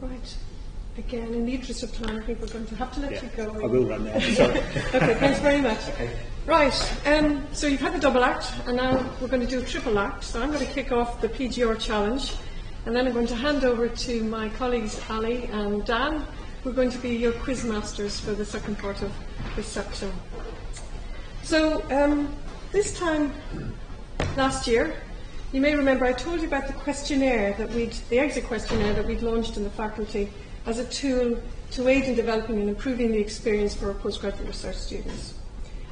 Right. Again, in the interest of time, I think we're going to have to let you go. I will run now. Sorry. Okay, thanks very much. Okay. Right, so you've had the double act, and now we're going to do a triple act. So I'm going to kick off the PGR challenge, and then I'm going to hand over to my colleagues Ali and Dan, who are going to be your quiz masters for the second part of this section. So this time last year, you may remember I told you about the questionnaire the exit questionnaire that we'd launched in the faculty as a tool to aid in developing and improving the experience for our postgraduate research students.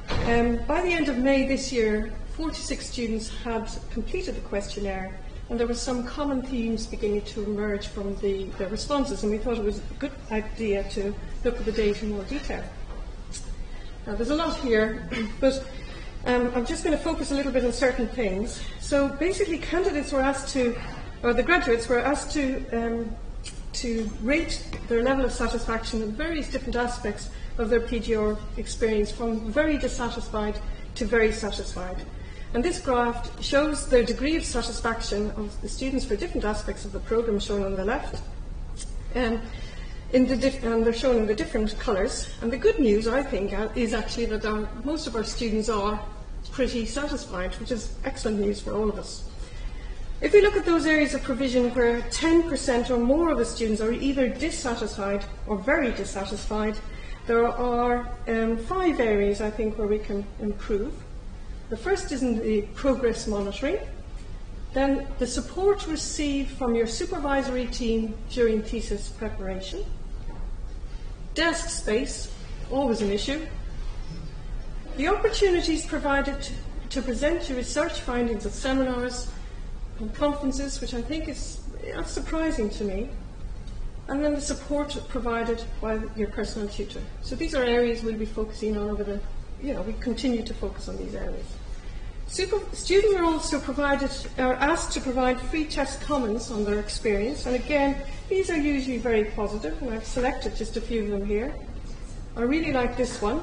By the end of May this year, 46 students had completed the questionnaire, and there were some common themes beginning to emerge from the responses, and we thought it was a good idea to look at the data in more detail. Now, there's a lot here, but I'm just going to focus a little bit on certain things. So basically, candidates were asked to, or the graduates were asked to rate their level of satisfaction in various different aspects of their PGR experience, from very dissatisfied to very satisfied. And this graph shows the degree of satisfaction of the students for different aspects of the programme, shown on the left. And they're shown in the different colours. And the good news, I think, is actually that most of our students are pretty satisfied, which is excellent news for all of us. If we look at those areas of provision where 10% or more of the students are either dissatisfied or very dissatisfied, there are 5 areas, I think, where we can improve. The first is in the progress monitoring, then the support received from your supervisory team during thesis preparation, desk space, always an issue, the opportunities provided to present your research findings at seminars and conferences, which I think is surprising to me, and then the support provided by your personal tutor. So these are areas we'll be focusing on over we continue to focus on these areas. Students are also asked to provide free test comments on their experience, and again, these are usually very positive, and I've selected just a few of them here. I really like this one.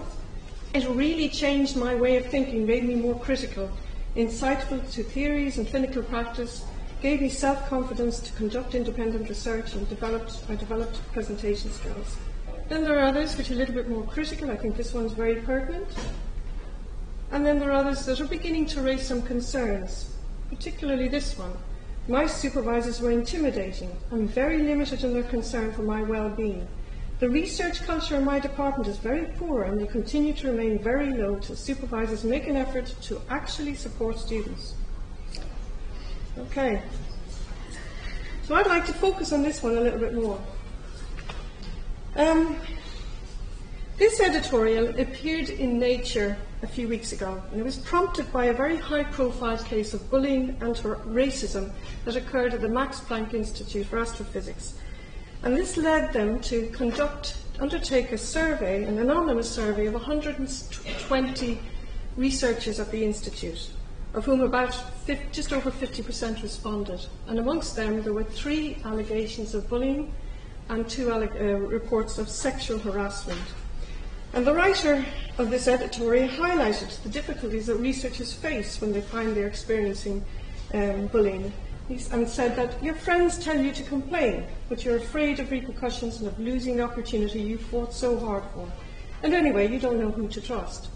It really changed my way of thinking, made me more critical, insightful to theories and clinical practice, gave me self-confidence to conduct independent research, and I developed presentation skills. Then there are others which are a little bit more critical. I think this one's very pertinent. And then there are others that are beginning to raise some concerns, particularly this one. My supervisors were intimidating and very limited in their concern for my well-being. The research culture in my department is very poor, and they continue to remain very low till supervisors make an effort to actually support students. Okay, so I'd like to focus on this one a little bit more. This editorial appeared in Nature a few weeks ago, and it was prompted by a very high-profile case of bullying and racism that occurred at the Max Planck Institute for Astrophysics. And this led them to undertake a survey, an anonymous survey of 120 researchers at the Institute, of whom just over 50% responded. And amongst them, there were 3 allegations of bullying and 2 reports of sexual harassment. And the writer of this editorial highlighted the difficulties that researchers face when they find they're experiencing bullying, and said that your friends tell you to complain, but you're afraid of repercussions and of losing the opportunity you fought so hard for. And anyway, you don't know who to trust.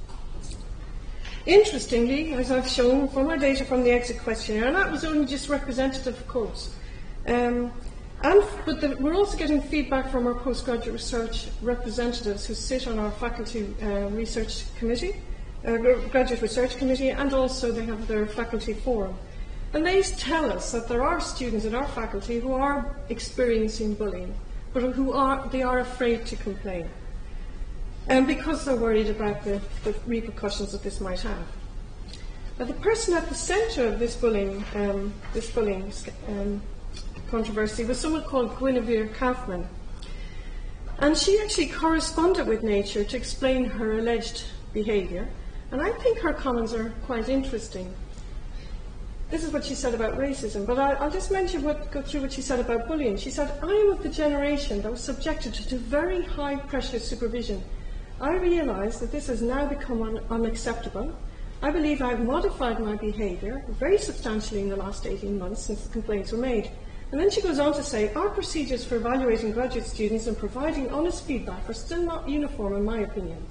Interestingly, as I've shown from our data from the exit questionnaire, and that was only just representative quotes, but we're also getting feedback from our postgraduate research representatives who sit on our faculty research committee, graduate research committee, and also they have their faculty forum. And they tell us that there are students in our faculty who are experiencing bullying, but they are afraid to complain, because they're worried about the repercussions that this might have. Now, the person at the centre of this bullying controversy was someone called Guinevere Kaufman, and she actually corresponded with Nature to explain her alleged behaviour, and I think her comments are quite interesting. This is what she said about racism, but I'll just go through what she said about bullying. She said, I am of the generation that was subjected to very high pressure supervision. I realise that this has now become unacceptable. I believe I've modified my behaviour very substantially in the last 18 months since the complaints were made. And then she goes on to say, our procedures for evaluating graduate students and providing honest feedback are still not uniform in my opinion.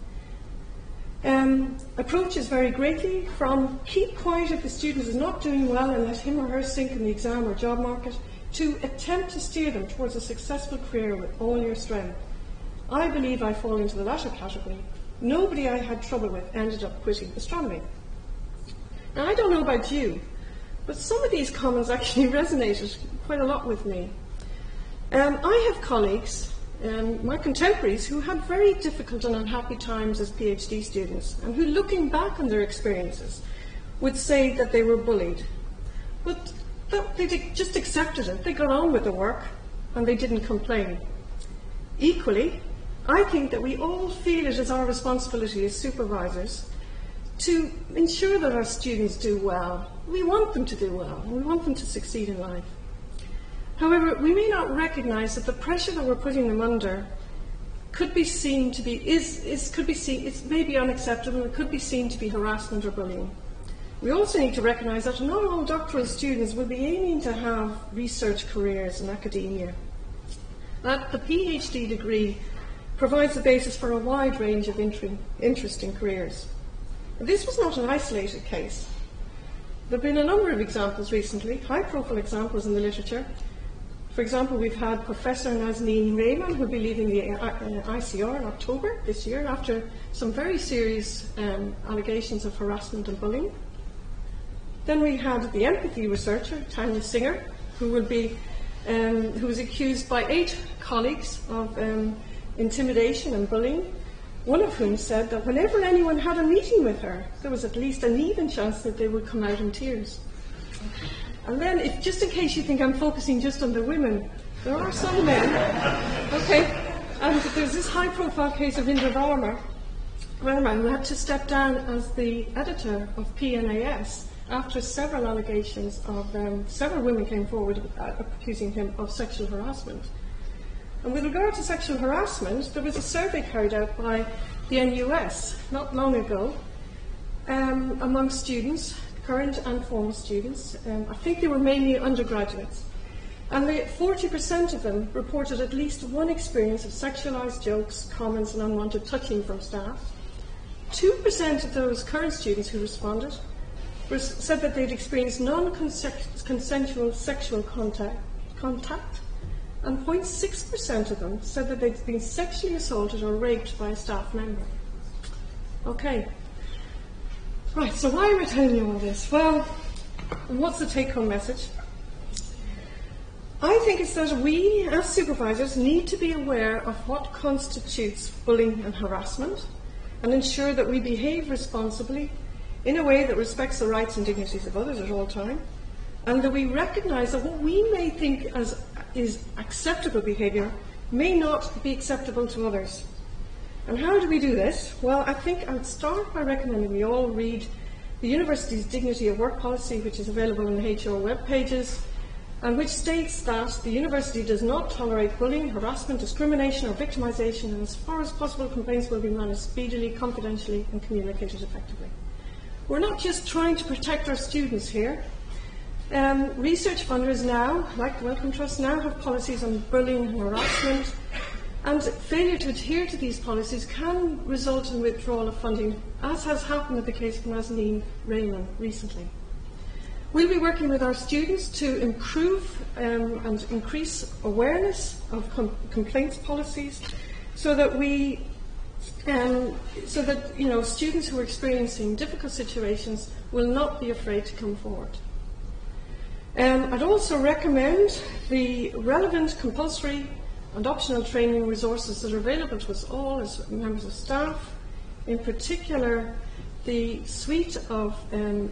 Approaches vary greatly from keep quiet if the student is not doing well and let him or her sink in the exam or job market, to attempt to steer them towards a successful career with all your strength. I believe I fall into the latter category. Nobody I had trouble with ended up quitting astronomy. Now, I don't know about you, but some of these comments actually resonated quite a lot with me. I have colleagues, my contemporaries, who had very difficult and unhappy times as PhD students, and who, looking back on their experiences, would say that they were bullied. But they just accepted it. They got on with the work, and they didn't complain. Equally, I think that we all feel it as our responsibility as supervisors to ensure that our students do well. We want them to do well, and we want them to succeed in life. However, we may not recognise that the pressure that we're putting them under could be seen to be, it may be unacceptable, it could be seen to be harassment or bullying. We also need to recognise that not all doctoral students will be aiming to have research careers in academia. That the PhD degree provides the basis for a wide range of interesting careers. This was not an isolated case. There have been a number of examples recently, high-profile examples in the literature. For example, we've had Professor Nazneen Rehman, who will be leaving the ICR in October this year after some very serious allegations of harassment and bullying. Then we had the empathy researcher, Tanya Singer, who was accused by 8 colleagues of intimidation and bullying, one of whom said that whenever anyone had a meeting with her, there was at least an even chance that they would come out in tears. And then, just in case you think I'm focusing just on the women, there are some men. Okay, and there's this high-profile case of Indra Verma, who had to step down as the editor of PNAS after several allegations of several women came forward accusing him of sexual harassment. And with regard to sexual harassment, there was a survey carried out by the NUS not long ago among students, current and former students. I think they were mainly undergraduates. And 40% of them reported at least one experience of sexualised jokes, comments and unwanted touching from staff. 2% of those current students who responded said that they'd experienced non-consensual sexual contact, and 0.6% of them said that they'd been sexually assaulted or raped by a staff member. Okay. Right, so why am I telling you all this? Well, what's the take-home message? I think it's that we, as supervisors, need to be aware of what constitutes bullying and harassment and ensure that we behave responsibly in a way that respects the rights and dignities of others at all times, and that we recognise that what we may think is acceptable behaviour may not be acceptable to others. And how do we do this? Well, I think I would start by recommending we all read the University's Dignity at Work policy, which is available on the HR web pages, and which states that the University does not tolerate bullying, harassment, discrimination or victimisation, and as far as possible complaints will be managed speedily, confidentially and communicated effectively. We're not just trying to protect our students here. Research funders now, like the Wellcome Trust, now have policies on bullying and harassment, and failure to adhere to these policies can result in withdrawal of funding, as has happened in the case of Nazneen Rehman recently. We'll be working with our students to improve and increase awareness of complaints policies so that students who are experiencing difficult situations will not be afraid to come forward. I'd also recommend the relevant compulsory and optional training resources that are available to us all as members of staff, in particular the suite of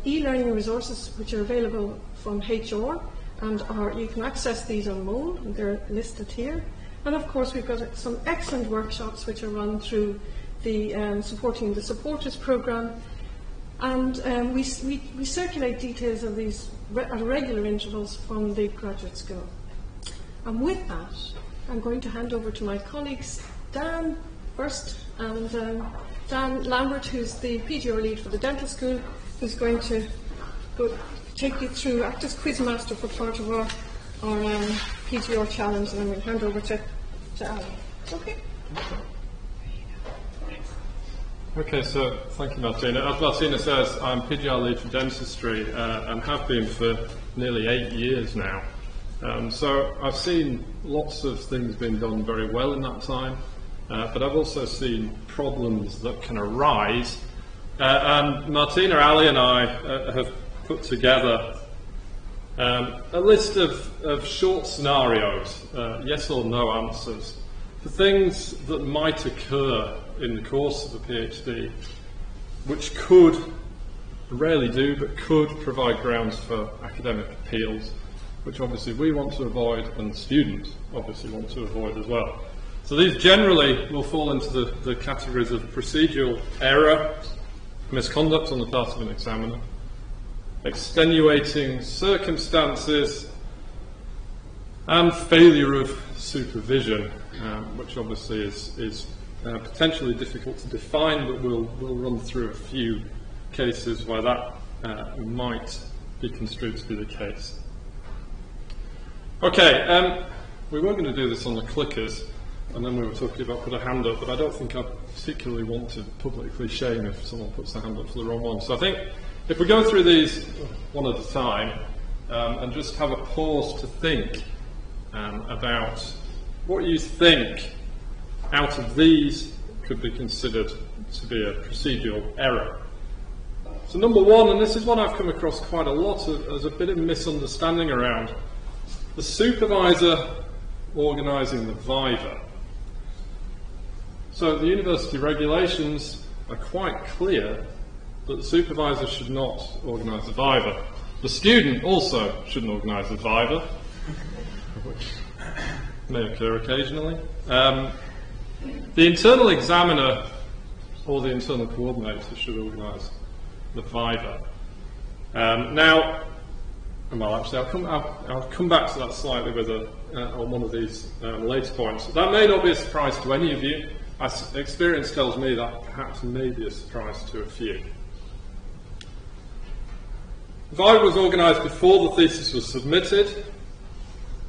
e-learning resources which are available from HR, and you can access these on MOLE, and they're listed here. And of course we've got some excellent workshops which are run through the Supporting the Supporters programme, and we circulate details of these at regular intervals from the graduate school. And with that, I'm going to hand over to my colleagues, Dan first, and Dan Lambert, who's the PGR lead for the dental school, who's going to take you through, act as quizmaster for part of our PGR challenge, and then we'll hand over to Ali. Okay. Okay, so thank you, Martina. As Martina says, I'm PGR lead for dentistry and have been for nearly 8 years now. So I've seen lots of things being done very well in that time, but I've also seen problems that can arise. And Martina, Ali and I have put together a list of short scenarios, yes or no answers, for things that might occur in the course of a PhD, which could, rarely do, but could provide grounds for academic appeals, which obviously we want to avoid and the students obviously want to avoid as well. So these generally will fall into the categories of procedural error, misconduct on the part of an examiner, extenuating circumstances, and failure of supervision, which obviously is potentially difficult to define, but we'll run through a few cases where that might be construed to be the case. Okay, we were going to do this on the clickers, and then we were talking about put a hand up, but I don't think I particularly want to publicly shame if someone puts their hand up for the wrong one. So I think if we go through these one at a time and just have a pause to think about what you think out of these could be considered to be a procedural error. So number one, and this is one I've come across quite a lot, there's a bit of misunderstanding around the supervisor organising the viva. So the university regulations are quite clear that the supervisor should not organise the viva. The student also shouldn't organise the viva, which may occur occasionally. The internal examiner or the internal coordinator should organise the viva. Now, well, actually, I'll come back to that slightly with on one of these later points. That may not be a surprise to any of you. Experience tells me that perhaps may be a surprise to a few. The viva was organised before the thesis was submitted.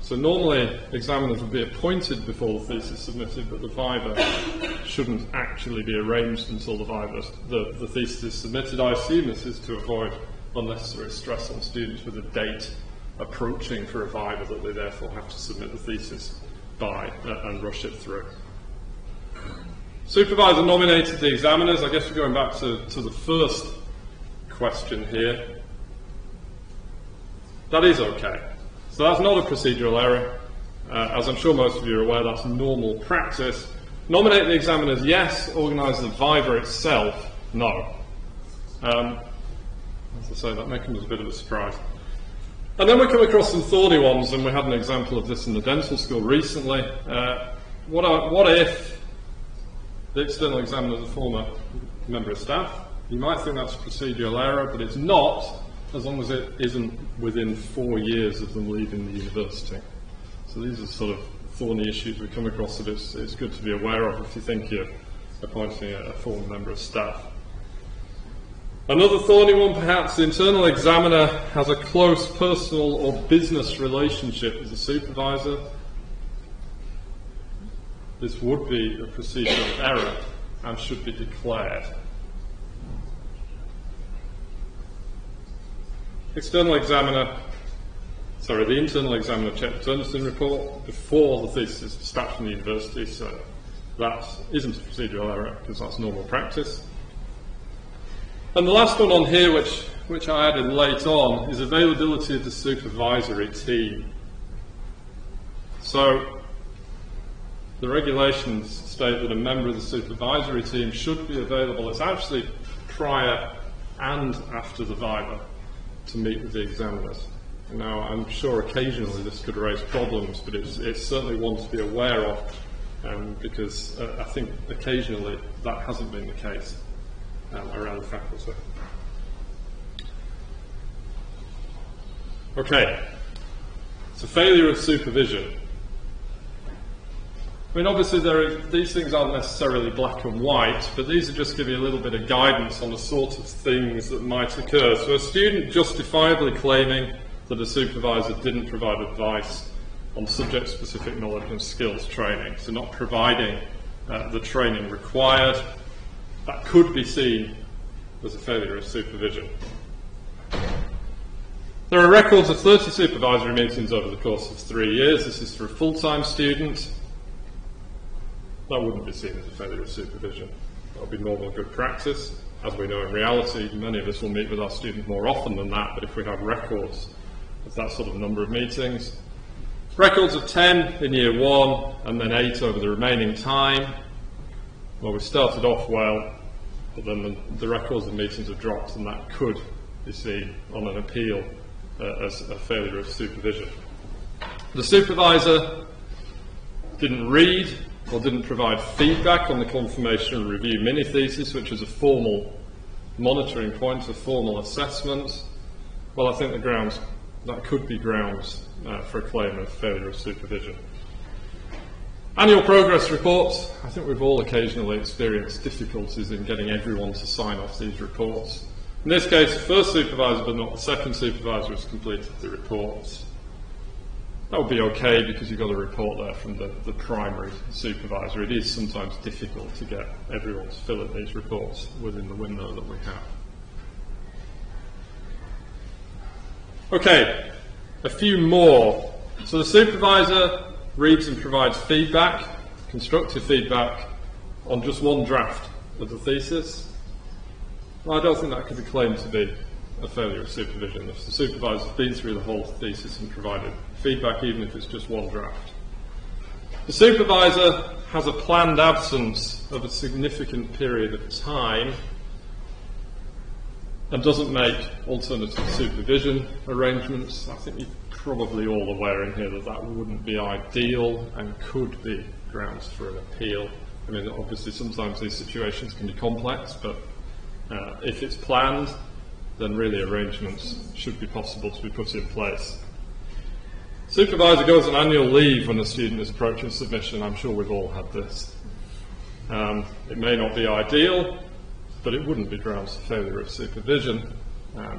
So normally examiners would be appointed before the thesis is submitted, but the viva shouldn't actually be arranged until the thesis is submitted. I assume this is to avoid unnecessary stress on students with a date approaching for a viva that they therefore have to submit the thesis by and rush it through. Supervisor nominated the examiners. I guess we're going back to the first question here. That is okay. So that's not a procedural error. As I'm sure most of you are aware, that's normal practice. Nominate the examiners, yes. Organise the viva itself, no. As I say, that may come as a bit of a surprise. And then we come across some thorny ones, and we had an example of this in the dental school recently. What if the external examiner is a former member of staff? You might think that's a procedural error, but it's not, as long as it isn't within 4 years of them leaving the university. So these are sort of thorny issues we come across that it's good to be aware of if you think you're appointing a former member of staff. Another thorny one, perhaps, the internal examiner has a close personal or business relationship with the supervisor. This would be a procedural error and should be declared. The internal examiner checked the Turnitin report before the thesis is dispatched from the university, so that isn't a procedural error because that's normal practice. And the last one on here, which I added late on, is availability of the supervisory team. So the regulations state that a member of the supervisory team should be available. It's actually prior and after the viva to meet with the examiners. Now, I'm sure occasionally this could raise problems, but it's certainly one to be aware of, because I think occasionally that hasn't been the case around the faculty. Okay, so failure of supervision. I mean, obviously these things aren't necessarily black and white, but these are just give you a little bit of guidance on the sort of things that might occur. So a student justifiably claiming that a supervisor didn't provide advice on subject-specific knowledge and skills training, so not providing the training required, that could be seen as a failure of supervision. There are records of 30 supervisory meetings over the course of 3 years. This is for a full-time student. That wouldn't be seen as a failure of supervision. That would be normal good practice. As we know in reality, many of us will meet with our students more often than that, but if we have records of that sort of number of meetings, records of 10 in year 1 and then 8 over the remaining time, well, we started off well, but then the records of meetings have dropped, and that could be seen on an appeal as a failure of supervision. The supervisor didn't read or didn't provide feedback on the confirmation and review mini-thesis, which is a formal monitoring point, a formal assessment. Well, I think that could be grounds for a claim of failure of supervision. Annual progress reports. I think we've all occasionally experienced difficulties in getting everyone to sign off these reports. In this case, the first supervisor, but not the second supervisor, has completed the reports. That would be okay because you've got a report there from the primary supervisor. It is sometimes difficult to get everyone to fill in these reports within the window that we have. Okay, a few more. So the supervisor reads and provides feedback, constructive feedback, on just one draft of the thesis. Well, I don't think that could be claimed to be a failure of supervision if the supervisor's been through the whole thesis and provided feedback, even if it's just one draft. The supervisor has a planned absence of a significant period of time and doesn't make alternative supervision arrangements. I think you're probably all aware in here that that wouldn't be ideal and could be grounds for an appeal. I mean, obviously sometimes these situations can be complex, but if it's planned, then really arrangements should be possible to be put in place. Supervisor goes on annual leave when a student is approaching submission. I'm sure we've all had this. It may not be ideal, but it wouldn't be grounds for failure of supervision,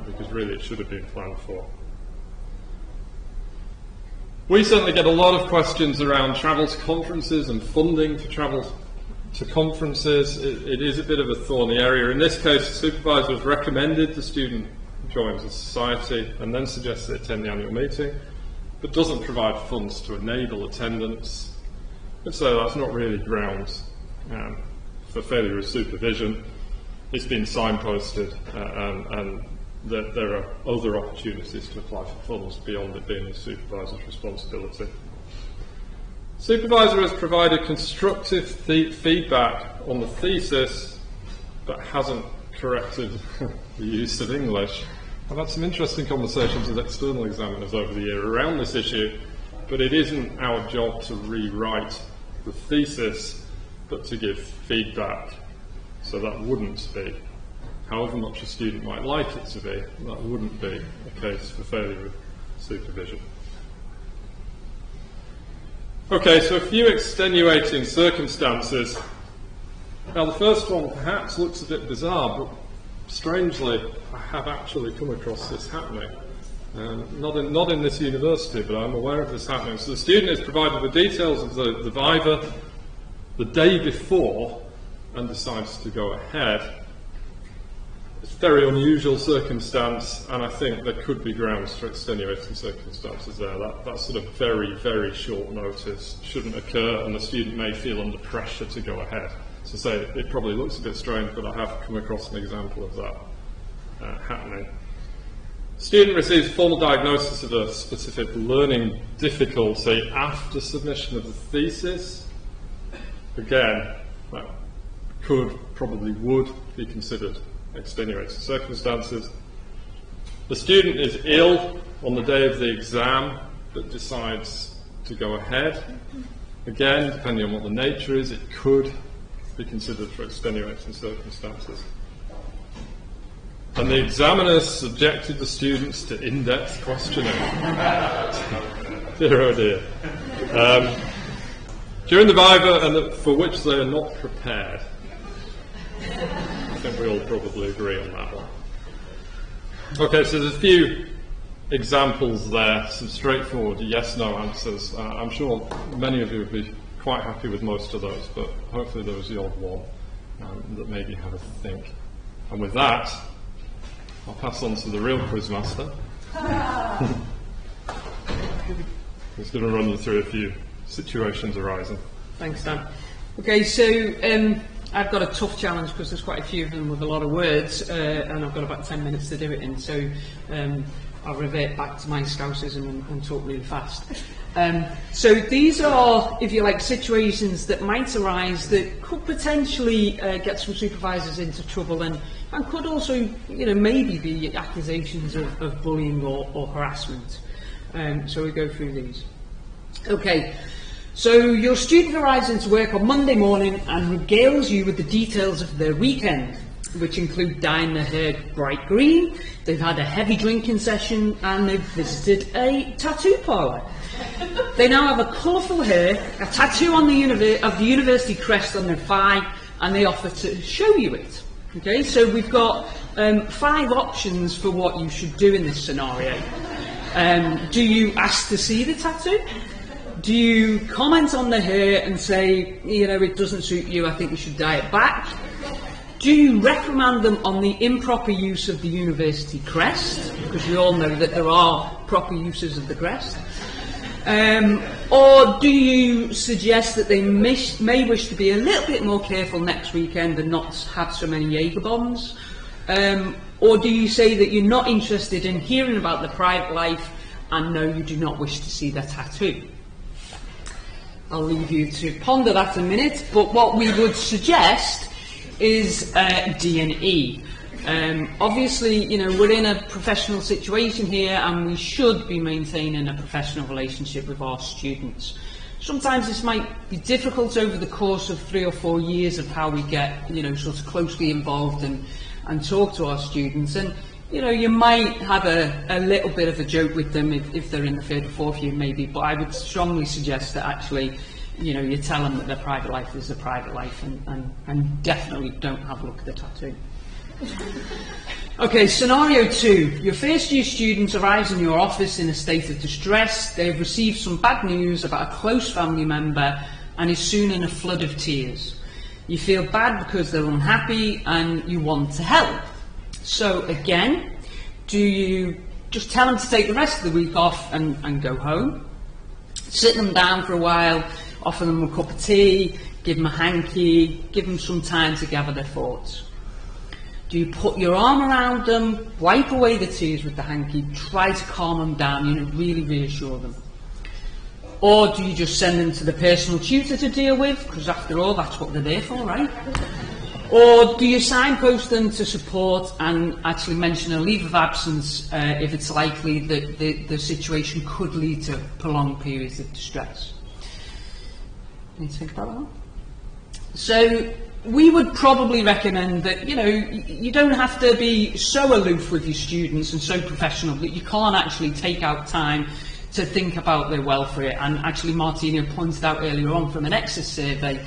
because really it should have been planned for. We certainly get a lot of questions around travel to conferences and funding for travel to conferences. It is a bit of a thorny area. In this case, the supervisor has recommended the student joins a society and then suggests they attend the annual meeting, but doesn't provide funds to enable attendance. And so that's not really grounds for failure of supervision. It's been signposted and that there are other opportunities to apply for funds beyond it being the supervisor's responsibility. Supervisor has provided constructive feedback on the thesis, but hasn't corrected the use of English. I've had some interesting conversations with external examiners over the year around this issue, but it isn't our job to rewrite the thesis, but to give feedback. So that wouldn't be, however much a student might like it to be, that wouldn't be a case for failure of supervision. Okay, so a few extenuating circumstances. Now the first one perhaps looks a bit bizarre, but strangely I have actually come across this happening. Not in this university, but I'm aware of this happening. So the student is provided with details of the viva the day before and decides to go ahead. It's a very unusual circumstance, and I think there could be grounds for extenuating circumstances there. That sort of very, very short notice shouldn't occur, and the student may feel under pressure to go ahead. So say it probably looks a bit strange, but I have come across an example of that happening. Student receives formal diagnosis of a specific learning difficulty after submission of the thesis. Again, that could, probably would be considered extenuating circumstances. The student is ill on the day of the exam but decides to go ahead. Again, depending on what the nature is, it could be considered for extenuating circumstances. And the examiners subjected the students to in-depth questioning. Dear oh dear. During the viva, and for which they are not prepared. I think we all probably agree on that one. Okay, so there's a examples there, some straightforward yes/no answers. I'm sure many of you would be quite happy with most of those, but hopefully there was the odd one that maybe had a think. And with that, I'll pass on to the real quizmaster. He's going to run you through a few situations arising. Thanks, Dan. Okay, so I've got a tough challenge because there's quite a few of them with a lot of words, and I've got about 10 minutes to do it in, so I'll revert back to my Scousism and talk really fast. So these are, if you like, situations that might arise that could potentially get some supervisors into trouble and could also, maybe be accusations of bullying or harassment. So we go through these. Okay, so your student arrives into work on Monday morning and regales you with the details of their weekend, which include dyeing their hair bright green, they've had a heavy drinking session, and they've visited a tattoo parlour. They now have a colourful hair, a tattoo on of the university crest on their thigh, and they offer to show you it. Okay, so we've got 5 options for what you should do in this scenario. Do you ask to see the tattoo? Do you comment on the hair and say, it doesn't suit you, I think you should dye it back? Do you reprimand them on the improper use of the university crest? Because we all know that there are proper uses of the crest. Or do you suggest that they may wish to be a little bit more careful next weekend and not have so many Jaeger bombs? Or do you say that you're not interested in hearing about their private life and no, you do not wish to see their tattoo? I'll leave you to ponder that a minute, but what we would suggest is D&E. Obviously, we're in a professional situation here and we should be maintaining a professional relationship with our students. Sometimes this might be difficult over the course of 3 or 4 years of how we get, sort of closely involved and talk to our students. And, you might have a little bit of a joke with them if they're in the 3rd or 4th year maybe, but I would strongly suggest that actually, you tell them that their private life is their private life and definitely don't have a look at the tattoo. Okay, scenario 2. Your first year student arrives in your office in a state of distress. They've received some bad news about a close family member and is soon in a flood of tears. You feel bad because they're unhappy and you want to help. So again, do you just tell them to take the rest of the week off and go home? Sit them down for a while, offer them a cup of tea, give them a hanky, give them some time to gather their thoughts? Do you put your arm around them, wipe away the tears with the hanky, try to calm them down, really reassure them? Or do you just send them to the personal tutor to deal with, because after all, that's what they're there for, right? Or do you signpost them to support and actually mention a leave of absence if it's likely that the situation could lead to prolonged periods of distress? Need to think about that? So we would probably recommend that, you don't have to be so aloof with your students and so professional that you can't actually take out time to think about their welfare. And actually Martina pointed out earlier on from an exit survey,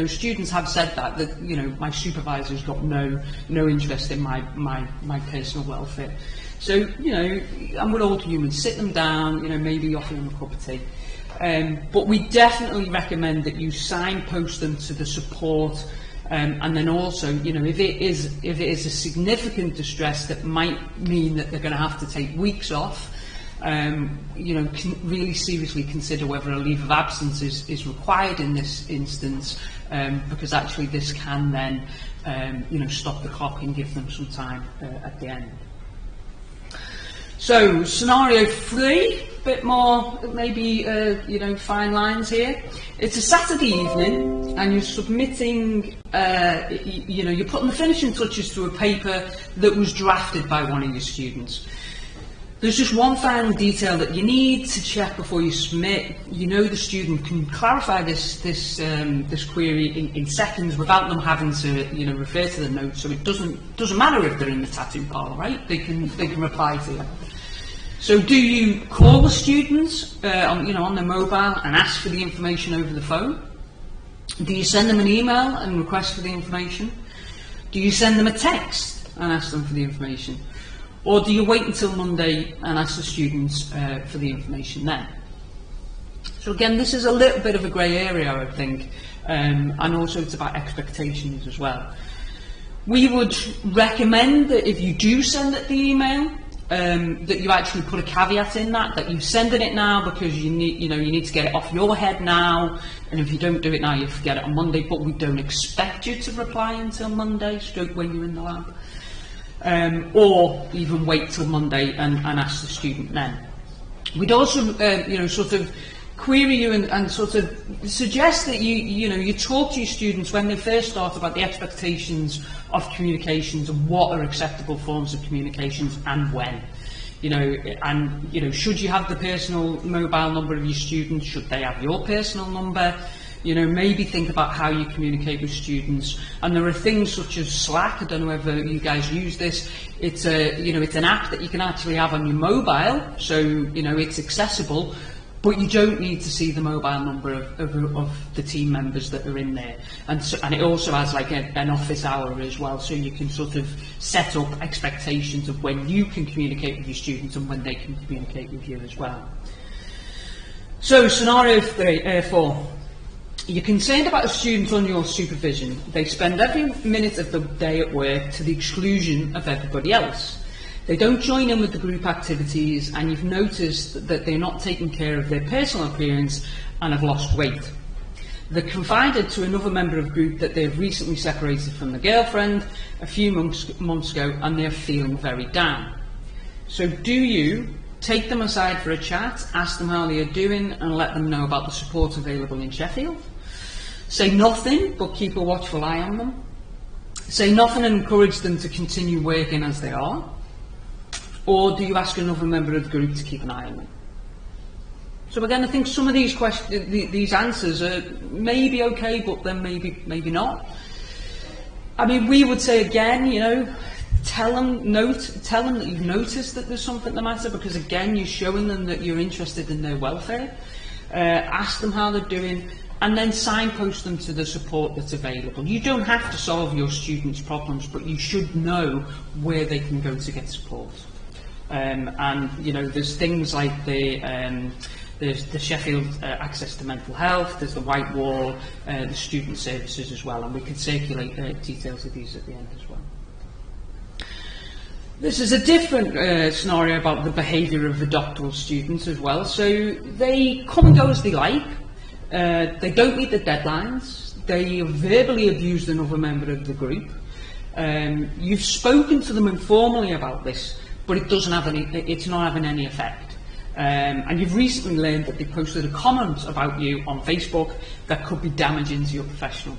students have said that my supervisor's got no interest in my personal welfare. So, and we're all human, sit them down, maybe offer them a cup of tea. But we definitely recommend that you signpost them to the support, and then also, if it is a significant distress that might mean that they're going to have to take weeks off, really seriously consider whether a leave of absence is required in this instance, because actually this can then, stop the clock and give them some time at the end. So, scenario 3, bit more, maybe, fine lines here. It's a Saturday evening, and you're submitting, you're putting the finishing touches to a paper that was drafted by one of your students. There's just one final detail that you need to check before you submit. The student can clarify this query in seconds without them having to, refer to the notes. So it doesn't matter if they're in the tattoo parlour, right? They can reply to you. So do you call the students on their mobile and ask for the information over the phone? Do you send them an email and request for the information? Do you send them a text and ask them for the information? Or do you wait until Monday and ask the students for the information then? So again, this is a little bit of a grey area, I think, and also it's about expectations as well. We would recommend that if you do send it the email, that you actually put a caveat in that you're sending it now because you need to get it off your head now, and if you don't do it now, you forget it on Monday. But we don't expect you to reply until Monday, stroke when you're in the lab, or even wait till Monday and ask the student then. We'd also, sort of query you and sort of suggest that you talk to your students when they first start about the expectations of communications and what are acceptable forms of communications and when. Should you have the personal mobile number of your students? Should they have your personal number? Maybe think about how you communicate with students. And there are things such as Slack. I don't know whether you guys use this. It's it's an app that you can actually have on your mobile, so it's accessible. But you don't need to see the mobile number of the team members that are in there. And it also has like an office hour as well, so you can sort of set up expectations of when you can communicate with your students and when they can communicate with you as well. So scenario 4. You're concerned about a student on your supervision. They spend every minute of the day at work to the exclusion of everybody else. They don't join in with the group activities, and you've noticed that they're not taking care of their personal appearance and have lost weight. They confided to another member of the group that they've recently separated from the girlfriend a few months ago, and they're feeling very down. So do you take them aside for a chat, ask them how they are doing, and let them know about the support available in Sheffield? Say nothing, but keep a watchful eye on them? Say nothing and encourage them to continue working as they are? Or do you ask another member of the group to keep an eye on them? So again, I think some of these questions, these answers are maybe okay, but then maybe not. I mean, we would say again, tell them that you've noticed that there's something the matter, because again, you're showing them that you're interested in their welfare. Ask them how they're doing, and then signpost them to the support that's available. You don't have to solve your students' problems, but you should know where they can go to get support. There's things like there's the Sheffield Access to Mental Health, there's the White Wall, the student services as well, and we can circulate details of these at the end as well. This is a different scenario about the behaviour of the doctoral students as well. So they come and go as they like, they don't meet the deadlines, they verbally abused another member of the group. You've spoken to them informally about this, but it's not having any effect. And you've recently learned that they posted a comment about you on Facebook that could be damaging to your professional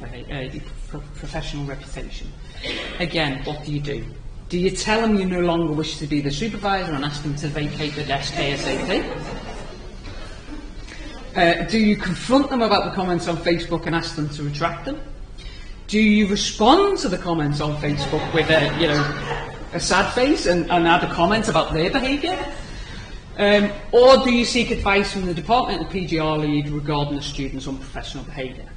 reputation. Again, what do? Do you tell them you no longer wish to be the supervisor and ask them to vacate the desk ASAP? Do you confront them about the comments on Facebook and ask them to retract them? Do you respond to the comments on Facebook with a sad face and add a comment about their behaviour? Or do you seek advice from the departmental PGR lead regarding the student's unprofessional behaviour?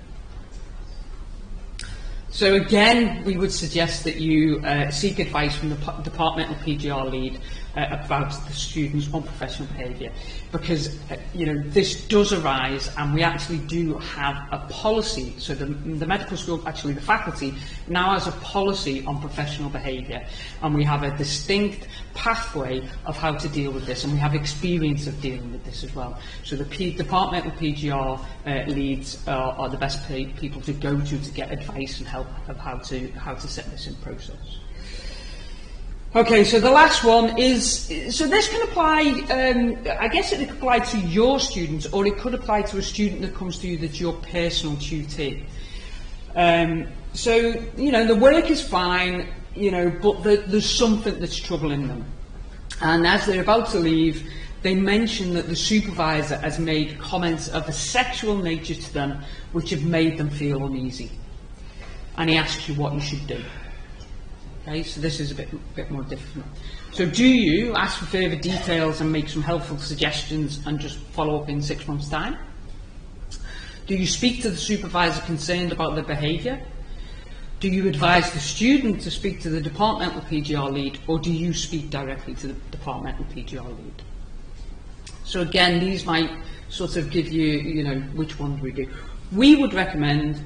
So again, we would suggest that you seek advice from the departmental PGR lead about the student's unprofessional behaviour, because this does arise, and we actually do have a policy. So the medical school, actually the faculty, now has a policy on professional behaviour, and we have a distinct pathway of how to deal with this, and we have experience of dealing with this as well. So the departmental PGR leads are the best people to go to get advice and help of how to set this in process. Okay, so the last one is, so this can apply, I guess it could apply to your students, or it could apply to a student that comes to you that's your personal tutee. So, the work is fine, but there's something that's troubling them. And as they're about to leave, they mention that the supervisor has made comments of a sexual nature to them which have made them feel uneasy. And he asks you what you should do. Okay, so this is a bit more difficult. So do you ask for further details and make some helpful suggestions and just follow up in 6 months' time? Do you speak to the supervisor concerned about their behaviour? Do you advise the student to speak to the departmental PGR lead, or do you speak directly to the departmental PGR lead? So again, these might sort of give you, you know, which ones we do. We would recommend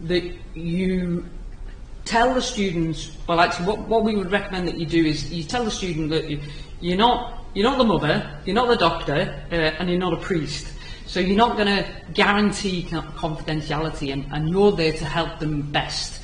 that you tell the students, well actually what we would recommend that you do is you tell the student that you're not the mother, you're not the doctor, and you're not a priest. So you're not going to guarantee confidentiality, and you're there to help them best.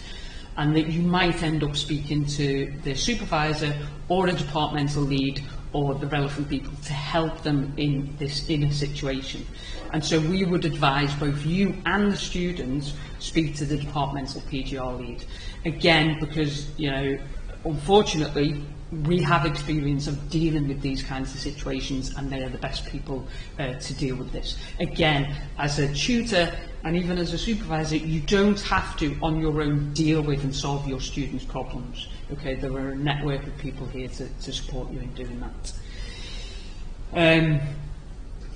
And that you might end up speaking to their supervisor or a departmental lead or the relevant people to help them in this inner situation. And so we would advise both you and the students speak to the departmental PGR lead. Again, because, you know, unfortunately, we have experience of dealing with these kinds of situations, and they are the best people to deal with this. Again, as a tutor and even as a supervisor, you don't have to, on your own, deal with and solve your students' problems. Okay, there are a network of people here to support you in doing that.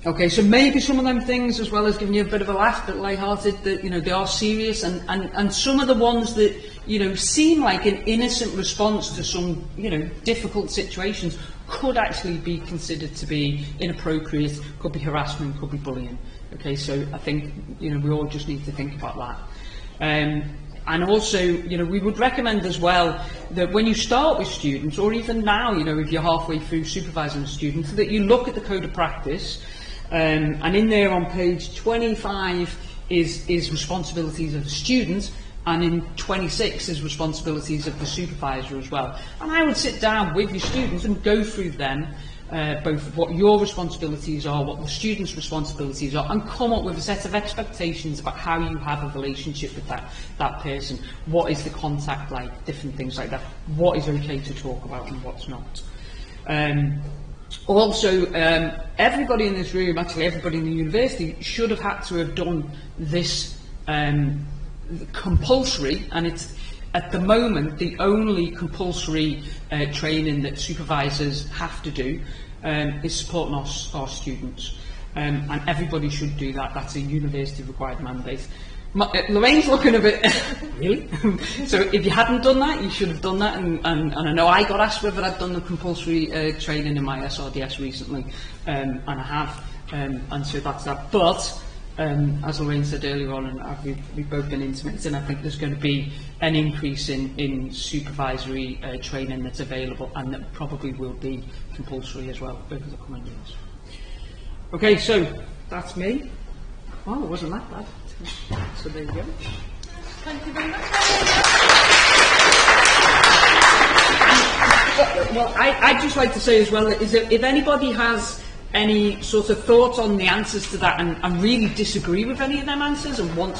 Okay, so maybe some of them things, as well as giving you a bit of a laugh, but light-hearted, that, you know, they are serious, and some of the ones that, you know, seem like an innocent response to some, you know, difficult situations could actually be considered to be inappropriate, could be harassment, could be bullying. Okay, so I think, you know, we all just need to think about that. And also, you know, we would recommend as well that when you start with students, or even now, you know, if you're halfway through supervising a student, that you look at the code of practice. And in there on page 25 is responsibilities of the student, and in 26 is responsibilities of the supervisor as well. And I would sit down with your students and go through them, both what your responsibilities are, what the students' responsibilities are, and come up with a set of expectations about how you have a relationship with that person. What is the contact like, different things like that. What is okay to talk about and what's not. Also, everybody in this room, actually everybody in the university, should have had to have done this compulsory, and it's at the moment the only compulsory training that supervisors have to do, is supporting our students. And everybody should do that. That's a university required mandate. Lorraine's looking a bit, really? So if you hadn't done that, you should have done that, and I know I got asked whether I'd done the compulsory training in my SRDS recently, and I have, and so that's that. But, as Lorraine said earlier on, and we've both been intimate, and I think there's going to be an increase in supervisory training that's available, and that probably will be compulsory as well over the coming years. Okay, so that's me. Well, it wasn't that bad. So there you go. Thank you very much. Well, I'd just like to say as well, is that if anybody has any sort of thoughts on the answers to that, and really disagree with any of them answers and want